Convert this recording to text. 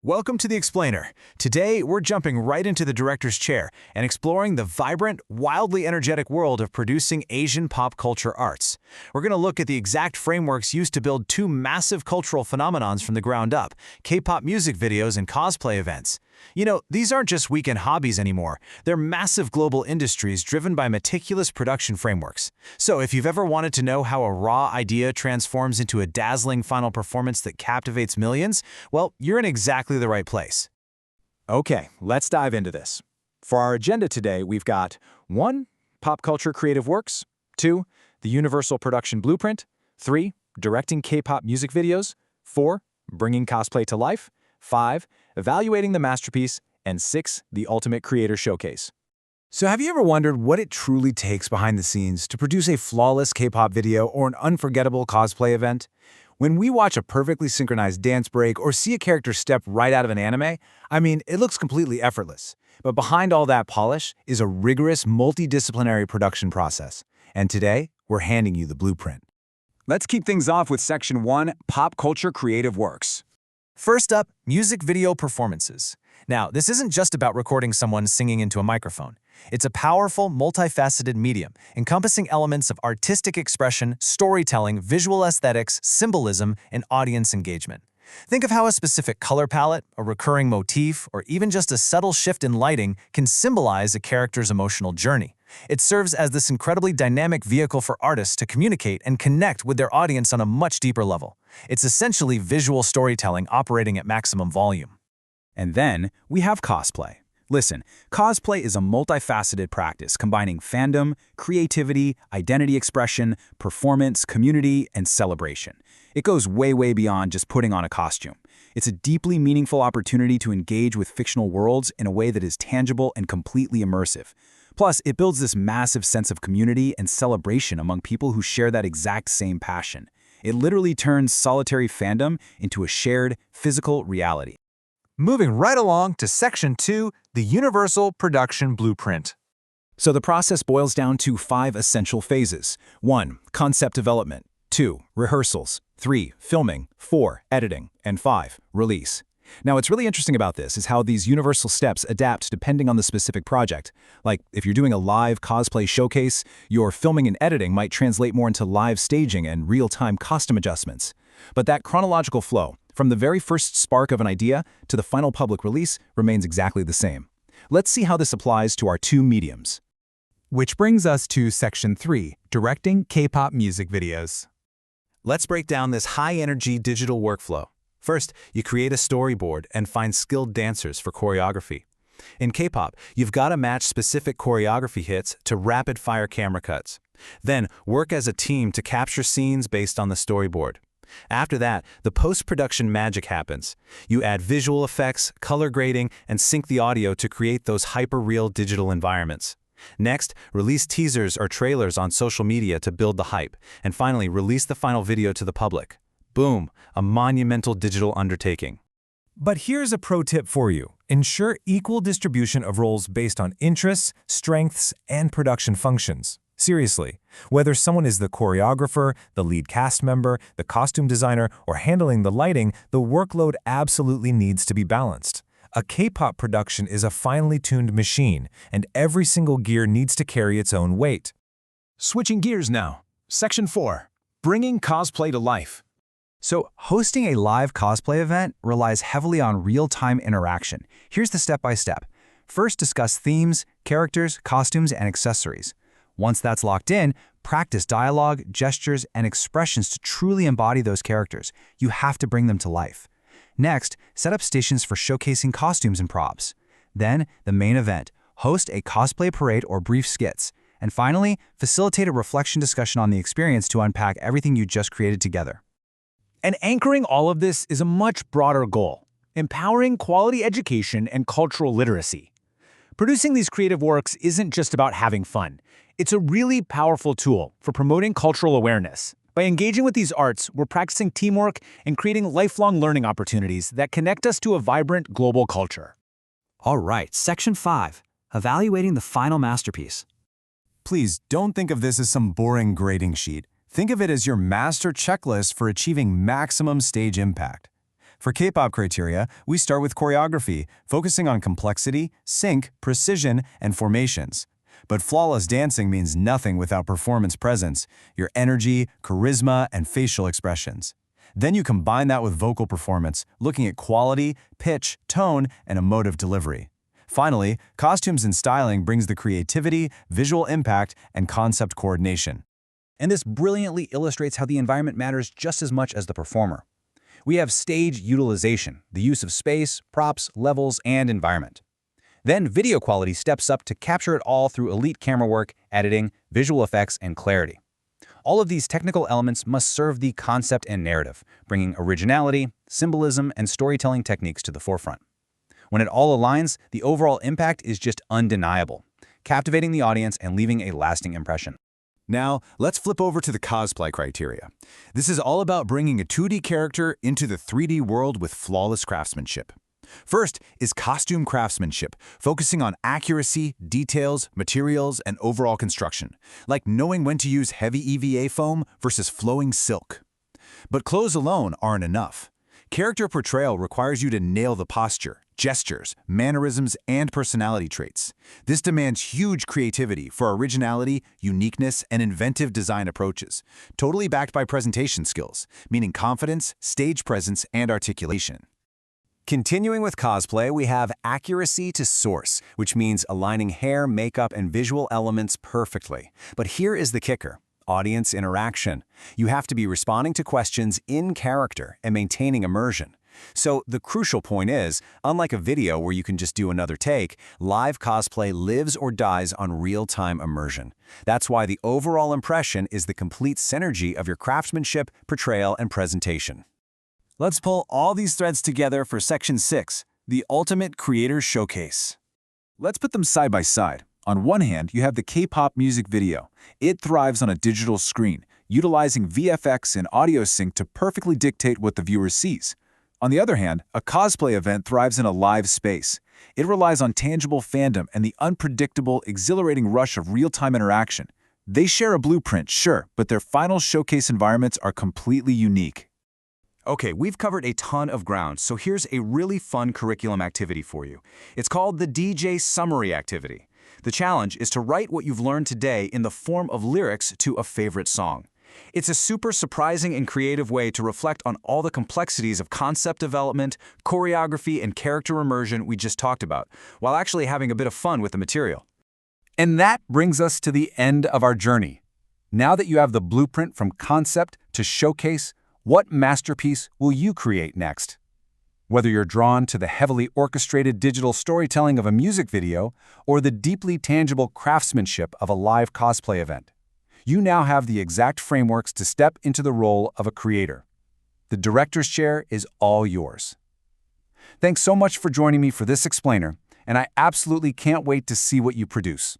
Welcome to The Explainer. Today, we're jumping right into the director's chair and exploring the vibrant, wildly energetic world of producing Asian pop culture arts. We're going to look at the exact frameworks used to build two massive cultural phenomenons from the ground up, K-pop music videos and cosplay events. You know, these aren't just weekend hobbies anymore. They're massive global industries driven by meticulous production frameworks. So if you've ever wanted to know how a raw idea transforms into a dazzling final performance that captivates millions, well, you're in exactly the right place. Okay, let's dive into this. For our agenda today, we've got 1. Pop culture creative works, 2. The universal production blueprint, 3. Directing K-pop music videos, 4. Bringing cosplay to life, 5. Evaluating the masterpiece, and 6. The ultimate creator showcase. So have you ever wondered what it truly takes behind the scenes to produce a flawless K-pop video or an unforgettable cosplay event? When we watch a perfectly synchronized dance break or see a character step right out of an anime, it looks completely effortless. But behind all that polish is a rigorous, multidisciplinary production process. And today, we're handing you the blueprint. Let's kick things off with Section 1, Pop Culture Creative Works. First up, music video performances. Now, this isn't just about recording someone singing into a microphone. It's a powerful, multifaceted medium, encompassing elements of artistic expression, storytelling, visual aesthetics, symbolism, and audience engagement. Think of how a specific color palette, a recurring motif, or even just a subtle shift in lighting can symbolize a character's emotional journey. It serves as this incredibly dynamic vehicle for artists to communicate and connect with their audience on a much deeper level. It's essentially visual storytelling operating at maximum volume. And then we have cosplay. Listen, cosplay is a multifaceted practice combining fandom, creativity, identity expression, performance, community, and celebration. It goes way beyond just putting on a costume. It's a deeply meaningful opportunity to engage with fictional worlds in a way that is tangible and completely immersive. Plus, it builds this massive sense of community and celebration among people who share that exact same passion. It literally turns solitary fandom into a shared, physical reality. Moving right along to Section 2, the Universal Production Blueprint. So the process boils down to 5 essential phases. 1. Concept development. 2. Rehearsals. 3. Filming. 4. Editing. And 5. Release. Now, what's really interesting about this is how these universal steps adapt depending on the specific project. Like, if you're doing a live cosplay showcase, your filming and editing might translate more into live staging and real-time costume adjustments. But that chronological flow, from the very first spark of an idea to the final public release, remains exactly the same. Let's see how this applies to our two mediums. Which brings us to Section 3, Directing K-pop music videos. Let's break down this high-energy digital workflow. First, you create a storyboard and find skilled dancers for choreography. In K-pop, you've got to match specific choreography hits to rapid-fire camera cuts. Then, work as a team to capture scenes based on the storyboard. After that, the post-production magic happens. You add visual effects, color grading, and sync the audio to create those hyper-real digital environments. Next, release teasers or trailers on social media to build the hype. And finally, release the final video to the public. Boom, a monumental digital undertaking. But here's a pro tip for you. Ensure equal distribution of roles based on interests, strengths, and production functions. Seriously, whether someone is the choreographer, the lead cast member, the costume designer, or handling the lighting, the workload absolutely needs to be balanced. A K-pop production is a finely tuned machine, and every single gear needs to carry its own weight. Switching gears now. Section 4. Bringing cosplay to life. So, hosting a live cosplay event relies heavily on real-time interaction. Here's the step-by-step. First, discuss themes, characters, costumes, and accessories. Once that's locked in, practice dialogue, gestures, and expressions to truly embody those characters. You have to bring them to life. Next, set up stations for showcasing costumes and props. Then, the main event. Host a cosplay parade or brief skits. And finally, facilitate a reflection discussion on the experience to unpack everything you just created together. And anchoring all of this is a much broader goal: empowering quality education and cultural literacy. Producing these creative works isn't just about having fun. It's a really powerful tool for promoting cultural awareness. By engaging with these arts, we're practicing teamwork and creating lifelong learning opportunities that connect us to a vibrant global culture. All right, Section 5. Evaluating the final masterpiece. Please don't think of this as some boring grading sheet. Think of it as your master checklist for achieving maximum stage impact. For K-pop criteria, we start with choreography, focusing on complexity, sync, precision, and formations. But flawless dancing means nothing without performance presence, your energy, charisma, and facial expressions. Then you combine that with vocal performance, looking at quality, pitch, tone, and emotive delivery. Finally, costumes and styling brings the creativity, visual impact, and concept coordination. And this brilliantly illustrates how the environment matters just as much as the performer. We have stage utilization, the use of space, props, levels, and environment. Then video quality steps up to capture it all through elite camera work, editing, visual effects, and clarity. All of these technical elements must serve the concept and narrative, bringing originality, symbolism, and storytelling techniques to the forefront. When it all aligns, the overall impact is just undeniable, captivating the audience and leaving a lasting impression. Now, let's flip over to the cosplay criteria. This is all about bringing a 2D character into the 3D world with flawless craftsmanship. First is costume craftsmanship, focusing on accuracy, details, materials, and overall construction, like knowing when to use heavy EVA foam versus flowing silk. But clothes alone aren't enough. Character portrayal requires you to nail the posture, gestures, mannerisms, and personality traits. This demands huge creativity for originality, uniqueness, and inventive design approaches, totally backed by presentation skills, meaning confidence, stage presence, and articulation. Continuing with cosplay, we have accuracy to source, which means aligning hair, makeup, and visual elements perfectly. But here is the kicker: audience interaction. You have to be responding to questions in character and maintaining immersion. So the crucial point is, unlike a video where you can just do another take, live cosplay lives or dies on real-time immersion. That's why the overall impression is the complete synergy of your craftsmanship, portrayal, and presentation. Let's pull all these threads together for Section 6, the Ultimate Creator Showcase. Let's put them side by side. On one hand, you have the K-pop music video. It thrives on a digital screen, utilizing VFX and audio sync to perfectly dictate what the viewer sees. On the other hand, a cosplay event thrives in a live space. It relies on tangible fandom and the unpredictable, exhilarating rush of real-time interaction. They share a blueprint, sure, but their final showcase environments are completely unique. Okay, we've covered a ton of ground, so here's a really fun curriculum activity for you. It's called the DJ Summary Activity. The challenge is to write what you've learned today in the form of lyrics to a favorite song. It's a super surprising and creative way to reflect on all the complexities of concept development, choreography, and character immersion we just talked about, while actually having a bit of fun with the material. And that brings us to the end of our journey. Now that you have the blueprint from concept to showcase, what masterpiece will you create next? Whether you're drawn to the heavily orchestrated digital storytelling of a music video or the deeply tangible craftsmanship of a live cosplay event, you now have the exact frameworks to step into the role of a creator. The director's chair is all yours. Thanks so much for joining me for this explainer, and I absolutely can't wait to see what you produce.